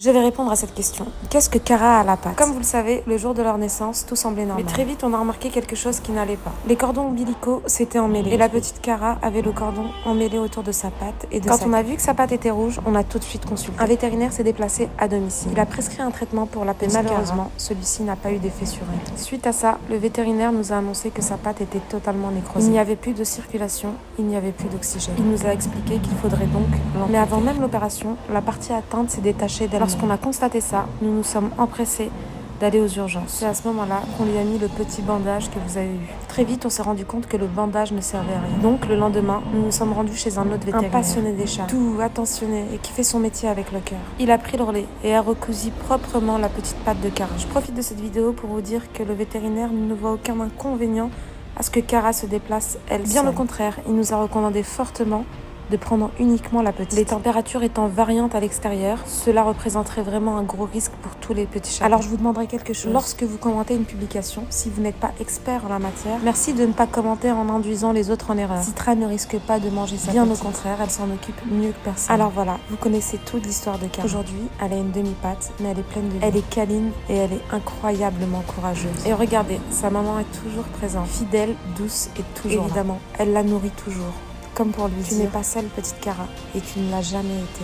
Je vais répondre à cette question. Qu'est-ce que Cara a à la patte? Comme vous le savez, le jour de leur naissance, tout semblait normal. Mais très vite, on a remarqué quelque chose qui n'allait pas. Les cordons ombilicaux s'étaient emmêlés. Et la petite Cara avait le cordon emmêlé autour de sa patte et de Quand on a vu que sa patte était rouge, on a tout de suite consulté. Un vétérinaire s'est déplacé à domicile. Il a prescrit un traitement pour la petite Cara. Malheureusement, celui-ci n'a pas eu d'effet sur elle. Suite à ça, le vétérinaire nous a annoncé que sa patte était totalement nécrosée. Il n'y avait plus de circulation, il n'y avait plus d'oxygène. Il nous a expliqué qu'il faudrait donc l'amputer. Mais avant même l'opération, la partie atteinte s'est détachée d'elle. Lorsqu'on a constaté ça, nous nous sommes empressés d'aller aux urgences. C'est à ce moment-là qu'on lui a mis le petit bandage que vous avez vu. Très vite, on s'est rendu compte que le bandage ne servait à rien. Donc, le lendemain, nous nous sommes rendus chez un autre vétérinaire. Un passionné des chats, tout attentionné et qui fait son métier avec le cœur. Il a pris le relais et a recousu proprement la petite patte de Cara. Je profite de cette vidéo pour vous dire que le vétérinaire ne voit aucun inconvénient à ce que Cara se déplace elle seule. Bien au contraire, il nous a recommandé fortement de prendre uniquement la petite. Les températures étant variantes à l'extérieur, cela représenterait vraiment un gros risque pour tous les petits chats. Alors je vous demanderai quelque chose. Lorsque vous commentez une publication, si vous n'êtes pas expert en la matière, merci de ne pas commenter en induisant les autres en erreur. Citra ne risque pas de manger sa Bien petite. Au contraire, elle s'en occupe mieux que personne. Alors voilà, vous connaissez toute l'histoire de Cara. Aujourd'hui, elle a une demi-patte, mais elle est pleine de vie. Elle est câline et elle est incroyablement courageuse. Et regardez, sa maman est toujours présente, fidèle, douce et toujours évidemment, elle la nourrit toujours. Comme pour lui dire, tu n'es pas seule, petite Cara, et tu ne l'as jamais été.